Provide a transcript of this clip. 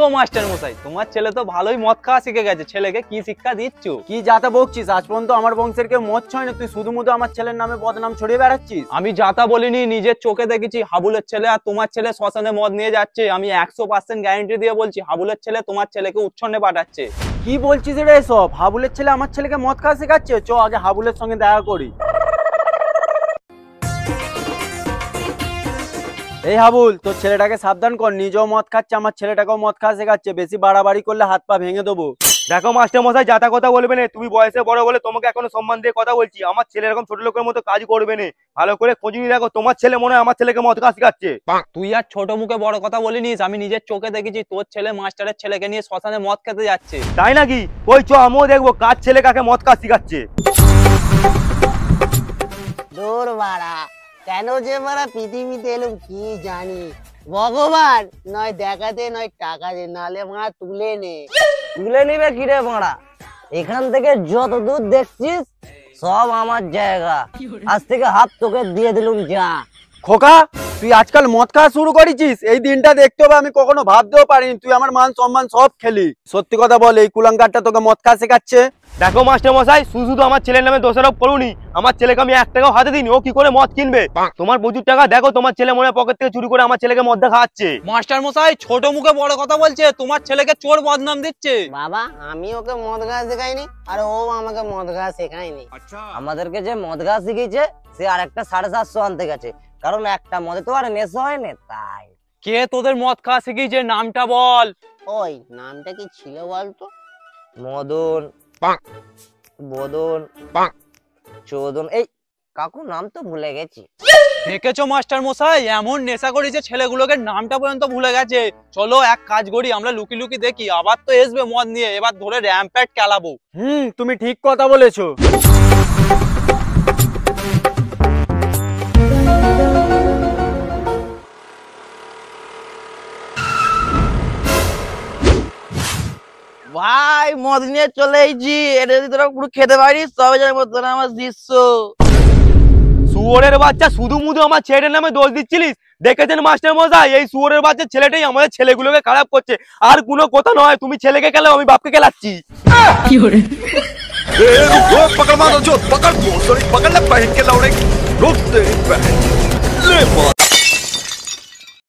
গো master মশাই, তোমার ছেলে তো ভালোই মদ খাওয়া শিখে গেছে। ছেলেকে কি শিক্ষা দিচ্ছ? কি যাতা বকছিস? আজ পর্যন্ত আমার বংশের কেউ মদ ছয় না, তুই শুধু মুধু আমার ছেলের নামে বদনাম ছড়িয়ে বেড়াচ্ছিস। আমি যাতা বলিনি, নিজের চোখে দেখেছি। হাবুলের ছেলে আর তোমার ছেলে শ্মশানে মদ নিয়ে যাচ্ছে। আমি 100% গ্যারান্টি দিয়ে বলছি, হাবুলের ছেলে তোমার ছেলেকে উচ্ছন্নে পাঠাচ্ছে। কি বলছিস রে এসব? হাবুলের ছেলে আমার ছেলেকে মদ খাওয়া শেখাচ্ছে? চ আগে হাবুলের সঙ্গে দেখা করি। এই হাবুল, তোর ছেলেটাকে সাবধান কর, নিজেও মদ খাচ্ছে, আমার ছেলেটাকেও মদ খাওয়া শেখাচ্ছে। বেশি বাড়াবাড়ি করলে হাত পা ভেঙে দেবো। দেখো মাস্টার মশাই, যাতা কথা বলবে না। তুমি বয়সে বড় বলে তোমাকে এখনো সম্মান দিয়ে কথা বলছি। আমার ছেলে এরকম ছোট লোকের মতো কাজ করবে না। ভালো করে খোঁজ নিয়ে দেখো, তোমার ছেলে মনে হয় আমার ছেলেকে মদ খাওয়া শেখাচ্ছে। তুই আর ছোট মুখে বড় কথা বলিনিস। আমি নিজের চোখে দেখেছি তোর ছেলে মাস্টারের ছেলেকে নিয়ে শ্মশানে মদ খেতে যাচ্ছে। তাই নাকি? ওই চ, আমিও দেখবো কার ছেলে কাকে মদ খাওয়া শেখাচ্ছে। দূর বাড়া, কেন যে মারা পৃথিবীতে এলুম কি জানি। ভগবান নয় দেখাতে নয় টাকাতে, নালে মারা তুলে নে। তুলে নিবে কিরে মারা? এখান থেকে যত দূর দেখছিস সব আমার জায়গা। আজ থেকে হাত তোকে দিয়ে দিলুম, যা। খোকা, তুই আজকাল মদ খাওয়া শুরু করেছিস? এই দিনটা দেখতে হবে আমি কখনো ভাবতেও পারিনি। তুই আমার মান সম্মান সব খেলি। সত্যি কথা বল, এই কুলাঙ্গারটা তোকে মদ খাওয়া শেখাচ্ছে? দেখো মাস্টার মশাই, শুধু আমার ছেলের নামে দোষারোপ করুনি। আমার ছেলেকে আমি 1 টাকাও হাতে দিইনি। ও কি করে মদ কিনবে? তোমার প্রচুর টাকা, দেখো তোমার ছেলে মনে পকেট থেকে চুরি করে আমার ছেলেকে মদ খাওয়াচ্ছে। মাস্টার মশাই ছোট মুখে বড় কথা বলছে, তোমার ছেলেকে চোর বদনাম দিচ্ছে। বাবা, আমি ওকে মদ খাওয়া শেখাইনি, আর ও আমাকে মদ খাওয়া শেখায়নি। আমাদেরকে যে মদ খাওয়া শিখিয়েছে সে আরেকটা 750 আনতে গেছে, কারণ একটা মদে তো আর নেশা হয় না, তাই। কে তোদের মদ খাওয়া শিখিয়েছে? নামটা বল। ওই নামটা কি ছিল বলতো? মদন, বদন, চোদন, এই কাকু নাম তো ভুলে গেছি। দেখেছো মাস্টার মশাই, এমন নেশা করেছে ছেলেগুলোকে নামটা পর্যন্ত ভুলে গেছে। চলো এক কাজ করি, আমরা লুকি লুকি দেখি। আবার তো আসবে মদ নিয়ে, এবার ধরে র্যাম্প্যাট খেলাবো। তুমি ঠিক কথা বলেছো। ভাই মদ নিয়ে চলে এসেছি, এটা যদি তোরা পুরো খেতে পারিস তবে জানবো তোরা আমার শিষ্য। শুয়োরের বাচ্চা, শুধু মুধু আমার ছেলের নামে দোষ দিচ্ছিলিস? দেখেছেন মাস্টার মশাই, এই শুয়োরের বাচ্চা ছেলেটাই আমাদের ছেলেগুলোকে খারাপ করছে। আর কোনো কথা নয়, তুমি ছেলেকে খেলাও, আমি বাপকে খেলাচ্ছি। पकड़ मारो जो पकड़ पकड़ ले बहन के लौड़े रुक तेरी बहन ले मार